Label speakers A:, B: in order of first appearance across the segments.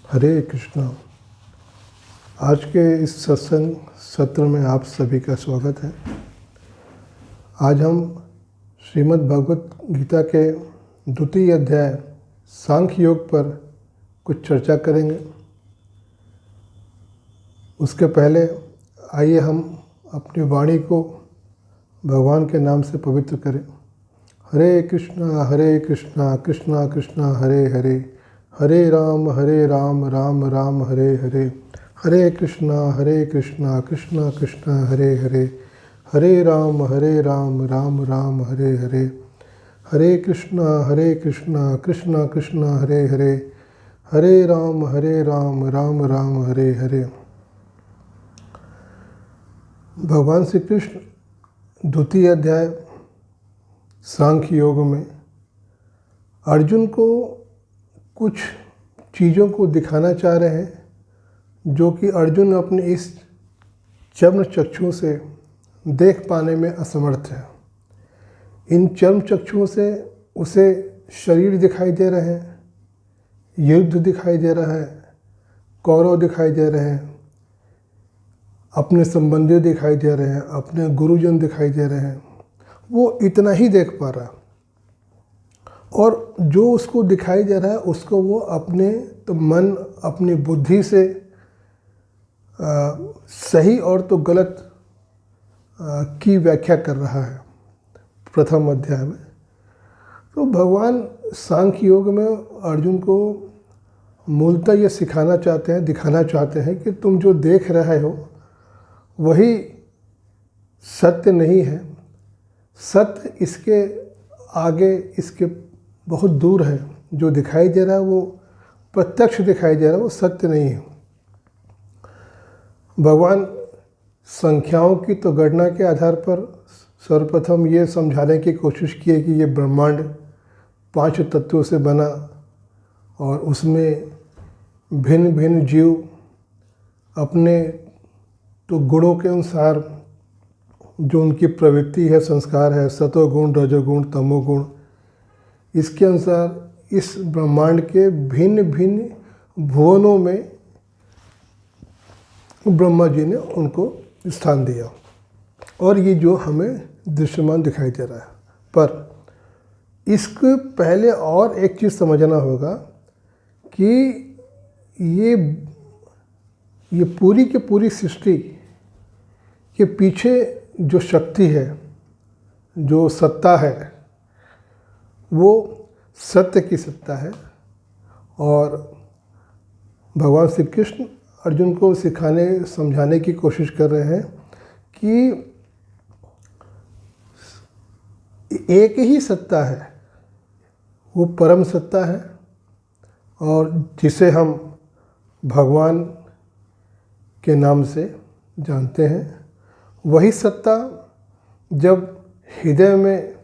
A: हरे कृष्णा। आज के इस सत्संग सत्र में आप सभी का स्वागत है। आज हम श्रीमद् भगवत गीता के द्वितीय अध्याय सांख्य योग पर कुछ चर्चा करेंगे। उसके पहले आइए हम अपनी वाणी को भगवान के नाम से पवित्र करें। हरे कृष्णा कृष्णा कृष्णा हरे हरे, हरे राम राम राम हरे हरे, हरे कृष्णा कृष्णा कृष्णा हरे हरे, हरे राम राम राम हरे हरे, हरे कृष्णा कृष्णा कृष्णा हरे हरे, हरे राम राम राम हरे हरे। भगवान श्री कृष्ण द्वितीय अध्याय सांख्य योग में अर्जुन को कुछ चीज़ों को दिखाना चाह रहे हैं जो कि अर्जुन अपने इस चर्म चक्षुओं से देख पाने में असमर्थ है। इन चर्म चक्षुओं से उसे शरीर दिखाई दे रहे हैं, युद्ध दिखाई दे रहा है, कौरव दिखाई दे रहे हैं, अपने संबंधी दिखाई दे रहे हैं, अपने गुरुजन दिखाई दे रहे हैं। वो इतना ही देख पा रहा है और जो उसको दिखाई दे रहा है उसको वो अपने तो मन अपनी बुद्धि से सही और तो गलत की व्याख्या कर रहा है। प्रथम अध्याय में तो भगवान सांख्य योग में अर्जुन को मूलतः ये सिखाना चाहते हैं, दिखाना चाहते हैं कि तुम जो देख रहे हो वही सत्य नहीं है। सत्य इसके आगे, इसके बहुत दूर है। जो दिखाई दे रहा है वो प्रत्यक्ष दिखाई दे रहा है, वो सत्य नहीं है। भगवान संख्याओं की तो गणना के आधार पर सर्वप्रथम ये समझाने की कोशिश की है कि ये ब्रह्मांड 5 तत्वों से बना और उसमें भिन्न भिन्न जीव अपने तो गुणों के अनुसार जो उनकी प्रवृत्ति है, संस्कार है, सतोगुण, रजोगुण, तमोगुण, इसके अनुसार इस ब्रह्मांड के भिन्न भिन्न भुवनों में ब्रह्मा जी ने उनको स्थान दिया और ये जो हमें दृश्यमान दिखाई दे रहा है। पर इसके पहले और एक चीज़ समझना होगा कि ये पूरी की पूरी सृष्टि के पीछे जो शक्ति है, जो सत्ता है, वो सत्य की सत्ता है। और भगवान श्री कृष्ण अर्जुन को सिखाने समझाने की कोशिश कर रहे हैं कि एक ही सत्ता है, वो परम सत्ता है और जिसे हम भगवान के नाम से जानते हैं। वही सत्ता जब हृदय में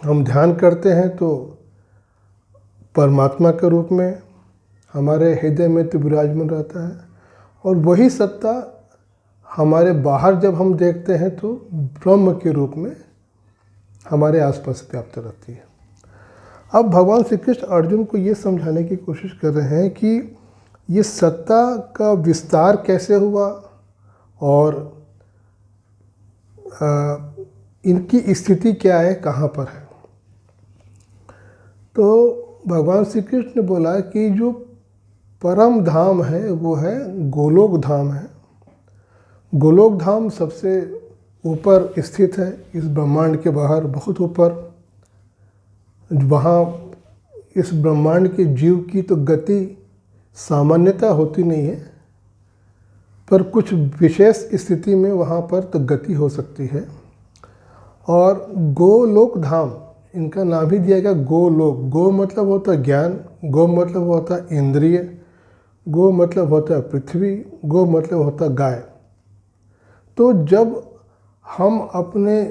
A: हम ध्यान करते हैं तो परमात्मा के रूप में हमारे हृदय में तो विराजमान रहता है और वही सत्ता हमारे बाहर जब हम देखते हैं तो ब्रह्म के रूप में हमारे आसपास व्याप्त रहती है। अब भगवान श्री कृष्ण अर्जुन को ये समझाने की कोशिश कर रहे हैं कि ये सत्ता का विस्तार कैसे हुआ और इनकी स्थिति क्या है, कहाँ पर है। तो भगवान श्री कृष्ण ने बोला कि जो परम धाम है वो है गोलोक धाम है। गोलोक धाम सबसे ऊपर स्थित है, इस ब्रह्मांड के बाहर बहुत ऊपर। वहाँ इस ब्रह्मांड के जीव की तो गति सामान्यता होती नहीं है, पर कुछ विशेष स्थिति में वहाँ पर तो गति हो सकती है। और गोलोक धाम इनका नाम ही दिया गया गोलोक। गो मतलब होता है ज्ञान, गो मतलब होता है इंद्रिय, गो मतलब होता है पृथ्वी, गो मतलब होता है गाय। तो जब हम अपने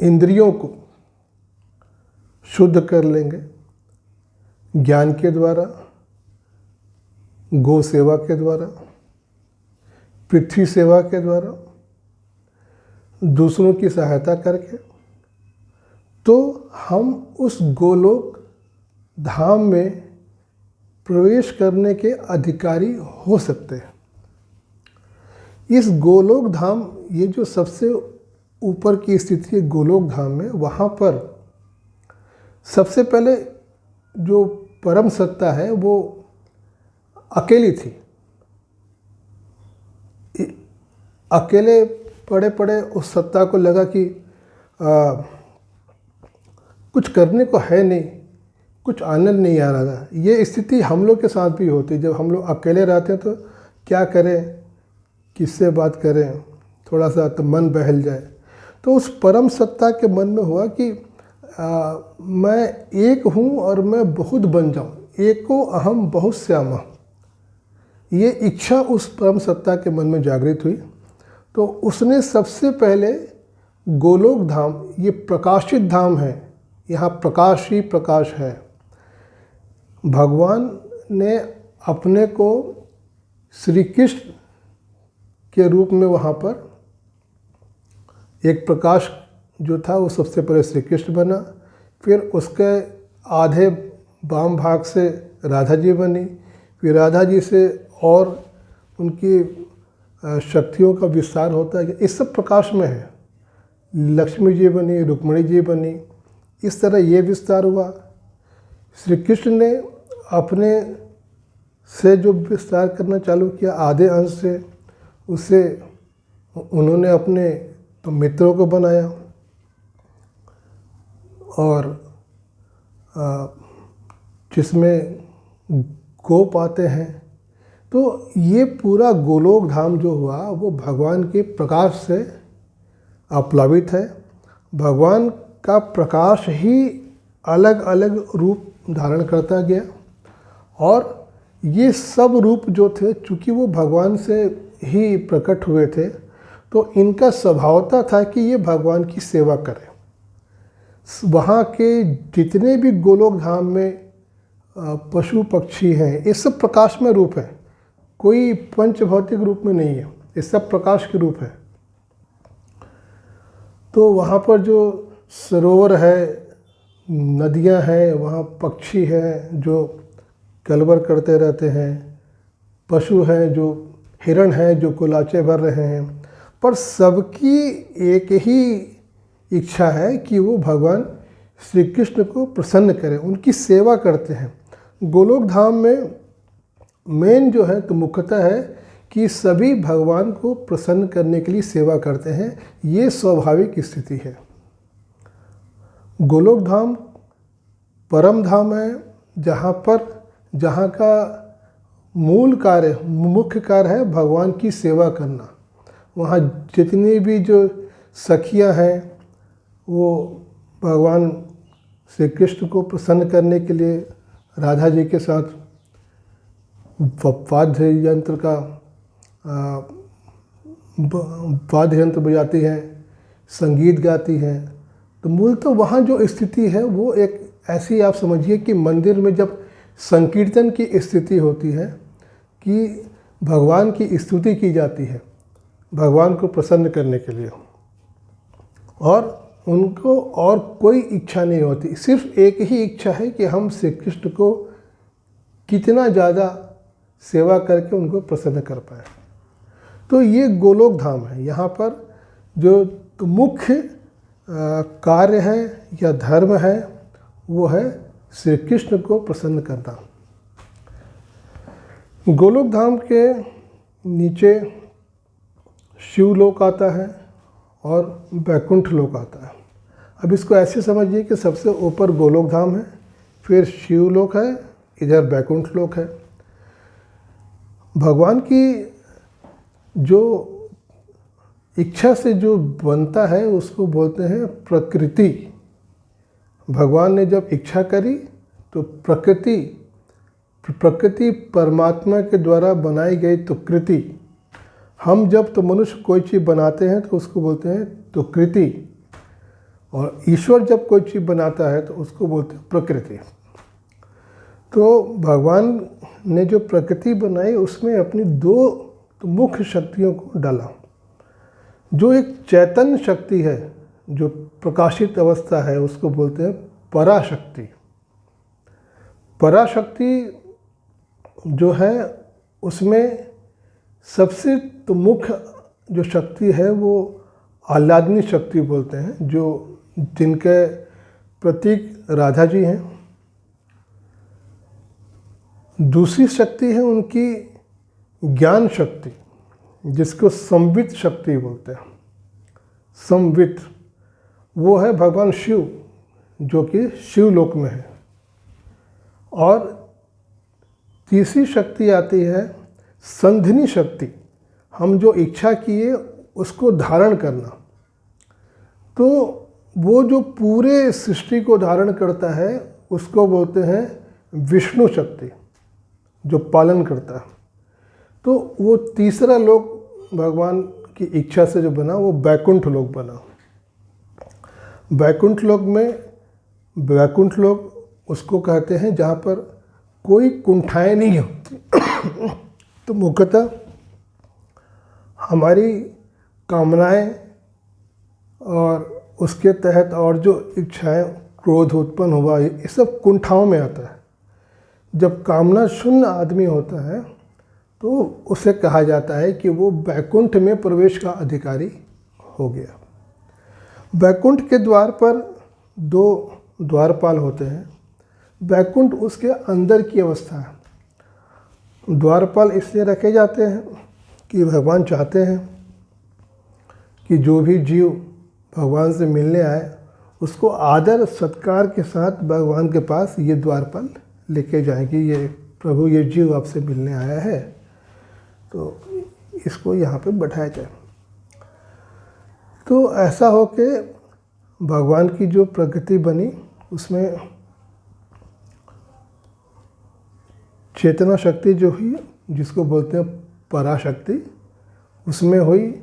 A: इंद्रियों को शुद्ध कर लेंगे ज्ञान के द्वारा, गो सेवा के द्वारा, पृथ्वी सेवा के द्वारा, दूसरों की सहायता करके, तो हम उस गोलोक धाम में प्रवेश करने के अधिकारी हो सकते हैं। इस गोलोक धाम, ये जो सबसे ऊपर की स्थिति है गोलोक धाम में, वहाँ पर सबसे पहले जो परम सत्ता है वो अकेली थी। अकेले पड़े पड़े उस सत्ता को लगा कि कुछ करने को है नहीं, कुछ आनंद नहीं आ रहा था। ये स्थिति हम लोग के साथ भी होती है। जब हम लोग अकेले रहते हैं तो क्या करें, किससे बात करें, थोड़ा सा तो मन बहल जाए। तो उस परम सत्ता के मन में हुआ कि मैं एक हूँ और मैं बहुत बन जाऊँ, एको अहम बहुत श्यामा। ये इच्छा उस परम सत्ता के मन में जागृत हुई। तो उसने सबसे पहले गोलोक धाम, ये प्रकाशित धाम है, यहाँ प्रकाश ही प्रकाश है। भगवान ने अपने को श्री कृष्ण के रूप में वहाँ पर एक प्रकाश जो था वो सबसे पहले श्री कृष्ण बना, फिर उसके आधे वाम भाग से राधा जी बनी, फिर राधा जी से और उनकी शक्तियों का विस्तार होता है। इस सब प्रकाश में है। लक्ष्मी जी बनी, रुक्मिणी जी बनी, इस तरह ये विस्तार हुआ। श्री कृष्ण ने अपने से जो विस्तार करना चालू किया आधे अंश से, उससे उन्होंने अपने तो मित्रों को बनाया और जिसमें गोप आते हैं। तो ये पूरा गोलोक धाम जो हुआ वो भगवान के प्रकाश से आप्लावित है। भगवान का प्रकाश ही अलग अलग रूप धारण करता गया और ये सब रूप जो थे, चूँकि वो भगवान से ही प्रकट हुए थे, तो इनका स्वभावता था कि ये भगवान की सेवा करें। वहाँ के जितने भी गोलोक धाम में पशु पक्षी हैं, ये सब प्रकाश में रूप है, कोई पंच भौतिक रूप में नहीं है, ये सब प्रकाश के रूप है। तो वहाँ पर जो सरोवर है, नदियाँ हैं, वहाँ पक्षी हैं जो कलवर करते रहते हैं, पशु हैं जो हिरण हैं जो कुलाचे भर रहे हैं, पर सबकी एक ही इच्छा है कि वो भगवान श्री कृष्ण को प्रसन्न करें, उनकी सेवा करते हैं। गोलोक धाम में मेन जो है तो मुख्यतः है कि सभी भगवान को प्रसन्न करने के लिए सेवा करते हैं। ये स्वाभाविक स्थिति है। गोलोक धाम परम धाम है, जहाँ का मूल कार्य, मुख्य कार्य है भगवान की सेवा करना। वहाँ जितनी भी जो सखियाँ हैं वो भगवान श्री कृष्ण को प्रसन्न करने के लिए राधा जी के साथ वाद्य यंत्र का वाद्य यंत्र बजाती हैं, संगीत गाती हैं। तो मूल तो वहाँ जो स्थिति है वो एक ऐसी, आप समझिए कि मंदिर में जब संकीर्तन की स्थिति होती है कि भगवान की स्तुति की जाती है भगवान को प्रसन्न करने के लिए, और उनको और कोई इच्छा नहीं होती, सिर्फ एक ही इच्छा है कि हम श्री कृष्ण को कितना ज़्यादा सेवा करके उनको प्रसन्न कर पाए। तो ये गोलोक धाम है। यहाँ पर जो मुख्य कार्य है या धर्म है वो है श्री कृष्ण को प्रसन्न करना। गोलोक धाम के नीचे शिवलोक आता है और वैकुंठ लोक आता है। अब इसको ऐसे समझिए कि सबसे ऊपर गोलोक धाम है, फिर शिवलोक है, इधर वैकुंठ लोक है। भगवान की जो इच्छा से जो बनता है उसको बोलते हैं प्रकृति। भगवान ने जब इच्छा करी तो प्रकृति परमात्मा के द्वारा बनाई गई तो कृति। हम जब तो मनुष्य कोई चीज़ बनाते हैं तो उसको बोलते हैं तो कृति, और ईश्वर जब कोई चीज़ बनाता है तो उसको बोलते हैं प्रकृति। तो भगवान ने जो प्रकृति बनाई उसमें अपनी दो मुख्य शक्तियों को डाला। जो एक चैतन्य शक्ति है, जो प्रकाशित अवस्था है, उसको बोलते हैं पराशक्ति। पराशक्ति जो है उसमें सबसे तो मुख्य जो शक्ति है वो आह्लादनी शक्ति बोलते हैं, जो जिनके प्रतीक राधा जी हैं। दूसरी शक्ति है उनकी ज्ञान शक्ति, जिसको संवित शक्ति बोलते हैं। संवित वो है भगवान शिव, जो कि शिवलोक में है। और तीसरी शक्ति आती है संधिनी शक्ति, हम जो इच्छा किए उसको धारण करना। तो वो जो पूरे सृष्टि को धारण करता है उसको बोलते हैं विष्णु शक्ति, जो पालन करता है। तो वो तीसरा लोक भगवान की इच्छा से जो बना वो बैकुंठ लोक बना। बैकुंठ लोक में, बैकुंठ लोक उसको कहते हैं जहाँ पर कोई कुंठाएं नहीं होती। तो मुख्यतः हमारी कामनाएं और उसके तहत और जो इच्छाएं, क्रोध उत्पन्न हुआ, ये सब कुंठाओं में आता है। जब कामना शून्य आदमी होता है तो उसे कहा जाता है कि वो बैकुंठ में प्रवेश का अधिकारी हो गया। बैकुंठ के द्वार पर 2 द्वारपाल होते हैं। बैकुंठ उसके अंदर की अवस्था है। द्वारपाल इसलिए रखे जाते हैं कि भगवान चाहते हैं कि जो भी जीव भगवान से मिलने आए उसको आदर सत्कार के साथ भगवान के पास ये द्वारपाल लेके जाएं कि ये प्रभु, ये जीव आपसे मिलने आया है, तो इसको यहाँ पे बैठाया जाए। तो ऐसा हो के भगवान की जो प्रकृति बनी उसमें चेतना शक्ति जो हुई, जिसको बोलते हैं पराशक्ति, उसमें हुई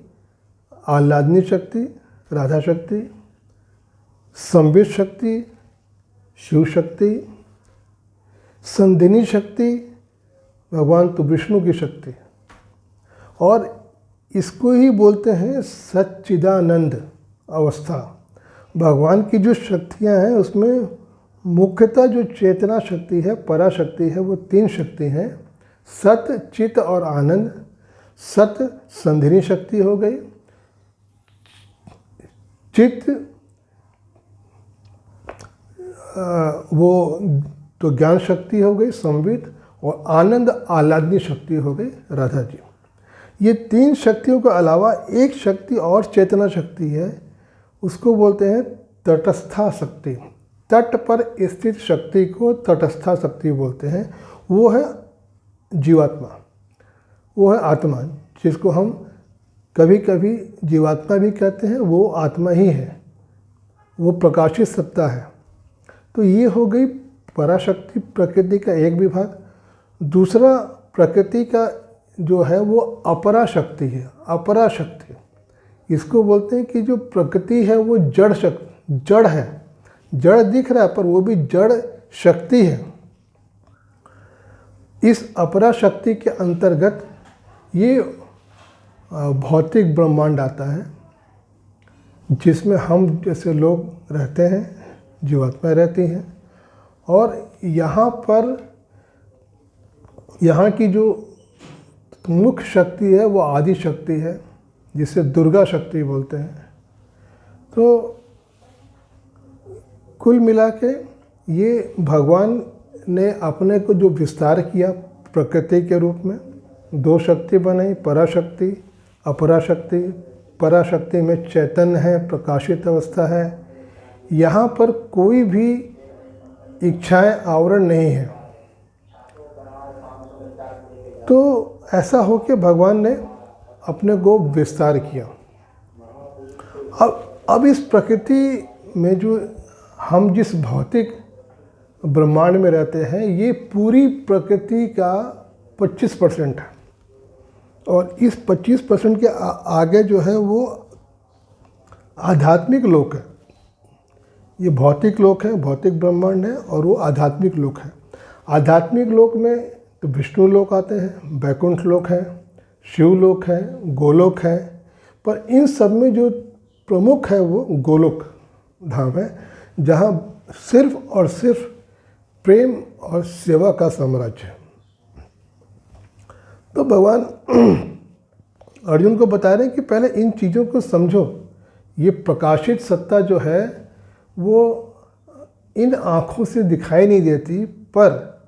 A: आह्लादनी शक्ति राधा शक्ति, संवित शक्ति शिव शक्ति, संधिनी शक्ति भगवान तो विष्णु की शक्ति, और इसको ही बोलते हैं सच्चिदानंद अवस्था। भगवान की जो शक्तियाँ हैं उसमें मुख्यतः जो चेतना शक्ति है, पराशक्ति है, वो 3 शक्ति हैं, सत, चित और आनंद। सत संधिनी शक्ति हो गई, चित वो तो ज्ञान शक्ति हो गई संवित, और आनंद आह्लादनी शक्ति हो गई राधा जी। ये 3 शक्तियों के अलावा एक शक्ति और चेतना शक्ति है, उसको बोलते हैं तटस्था शक्ति। तट पर स्थित शक्ति को तटस्था शक्ति बोलते हैं। वो है जीवात्मा, वो है आत्मा, जिसको हम कभी कभी जीवात्मा भी कहते हैं। वो आत्मा ही है, वो प्रकाशित सत्ता है। तो ये हो गई पराशक्ति, प्रकृति का एक विभाग। दूसरा प्रकृति का जो है वो अपरा शक्ति है। अपरा शक्ति इसको बोलते हैं कि जो प्रकृति है वो जड़ है, जड़ दिख रहा है पर वो भी जड़ शक्ति है। इस अपरा शक्ति के अंतर्गत ये भौतिक ब्रह्मांड आता है, जिसमें हम जैसे लोग रहते हैं, जीवात्मा रहती हैं। और यहाँ की जो मुख्य शक्ति है वो आदि शक्ति है, जिसे दुर्गा शक्ति बोलते हैं। तो कुल मिला के ये भगवान ने अपने को जो विस्तार किया प्रकृति के रूप में, 2 शक्ति बनाई, पराशक्ति अपराशक्ति। पराशक्ति में चैतन्य है, प्रकाशित अवस्था है। यहाँ पर कोई भी इच्छाएं आवरण नहीं है। तो ऐसा हो के भगवान ने अपने को विस्तार किया। अब इस प्रकृति में जो हम जिस भौतिक ब्रह्मांड में रहते हैं, ये पूरी प्रकृति का 25% है। और इस 25% के आगे जो है वो आध्यात्मिक लोक है। ये भौतिक लोक है, भौतिक ब्रह्मांड है, और वो आध्यात्मिक लोक है। आध्यात्मिक लोक में तो विष्णु लोक आते हैं, बैकुंठ लोक है, शिवलोक है, गोलोक है। पर इन सब में जो प्रमुख है वो गोलोक धाम है, जहाँ सिर्फ और सिर्फ प्रेम और सेवा का साम्राज्य है। तो भगवान अर्जुन को बता रहे हैं कि पहले इन चीज़ों को समझो। ये प्रकाशित सत्ता जो है वो इन आँखों से दिखाई नहीं देती, पर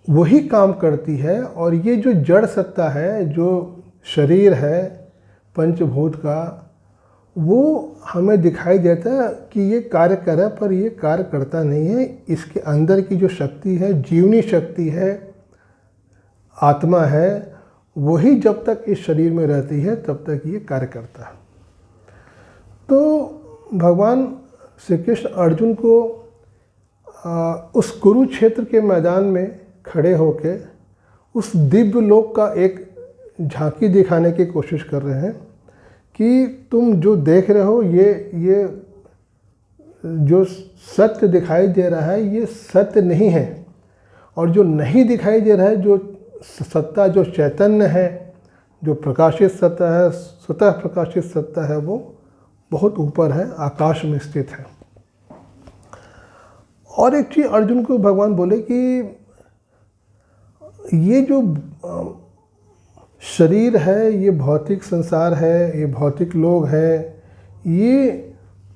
A: वही काम करती है। और ये जो जड़ सत्ता है, जो शरीर है पंचभूत का, वो हमें दिखाई देता है कि ये कार्य कर रहा है, पर ये कार्य करता नहीं है। इसके अंदर की जो शक्ति है, जीवनी शक्ति है, आत्मा है, वही जब तक इस शरीर में रहती है तब तक ये कार्य करता है। तो भगवान श्री कृष्ण अर्जुन को उस कुरुक्षेत्र के मैदान में खड़े होके उस दिव्य लोक का एक झांकी दिखाने की कोशिश कर रहे हैं कि तुम जो देख रहे हो, ये जो सत्य दिखाई दे रहा है ये सत्य नहीं है। और जो नहीं दिखाई दे रहा है, जो सत्ता, जो चैतन्य है, जो प्रकाशित सत्ता है, स्वतः प्रकाशित सत्ता है, वो बहुत ऊपर है, आकाश में स्थित है। और एक चीज़ अर्जुन को भगवान बोले कि ये जो शरीर है, ये भौतिक संसार है, ये भौतिक लोग है, ये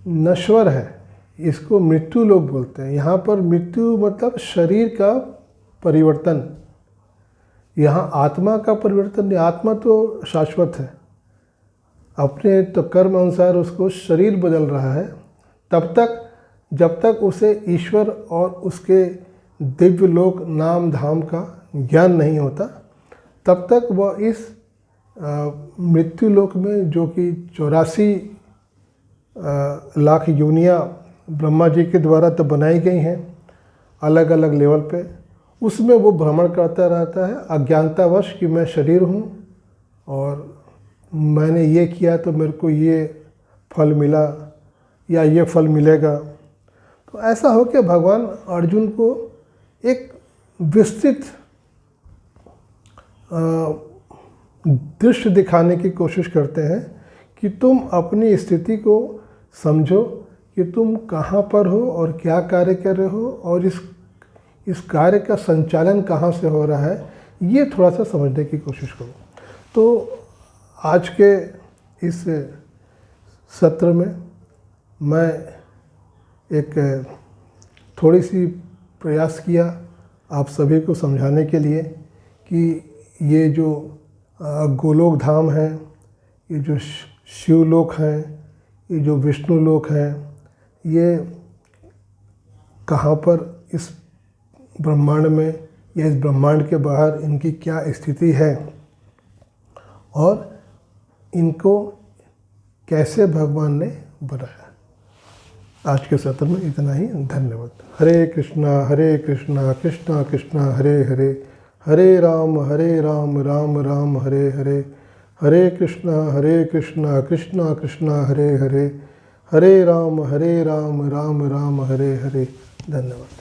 A: नश्वर है, इसको मृत्यु लोग बोलते हैं। यहाँ पर मृत्यु मतलब शरीर का परिवर्तन, यहाँ आत्मा का परिवर्तन नहीं। आत्मा तो शाश्वत है, अपने तो कर्म अनुसार उसको शरीर बदल रहा है। तब तक जब तक उसे ईश्वर और उसके दिव्य लोक नाम धाम का ज्ञान नहीं होता, तब तक वह इस मृत्यु लोक में, जो कि 84 लाख योनियाँ ब्रह्मा जी के द्वारा तो बनाई गई हैं अलग अलग लेवल पे, उसमें वो भ्रमण करता रहता है अज्ञानतावश कि मैं शरीर हूँ और मैंने ये किया तो मेरे को ये फल मिला या ये फल मिलेगा। तो ऐसा हो कि भगवान अर्जुन को एक विस्तृत दृश्य दिखाने की कोशिश करते हैं कि तुम अपनी स्थिति को समझो कि तुम कहाँ पर हो और क्या कार्य कर रहे हो और इस कार्य का संचालन कहाँ से हो रहा है, ये थोड़ा सा समझने की कोशिश करो। तो आज के इस सत्र में मैं एक थोड़ी सी प्रयास किया आप सभी को समझाने के लिए कि ये जो गोलोक धाम है, ये जो शिवलोक हैं, ये जो विष्णु लोक हैं, ये कहाँ पर इस ब्रह्मांड में या इस ब्रह्मांड के बाहर इनकी क्या स्थिति है और इनको कैसे भगवान ने बनाया। आज के सत्र में इतना ही, धन्यवाद। हरे कृष्णा कृष्णा कृष्णा हरे हरे, हरे राम राम राम हरे हरे, हरे कृष्णा कृष्णा कृष्णा हरे हरे, हरे राम राम राम हरे हरे। धन्यवाद।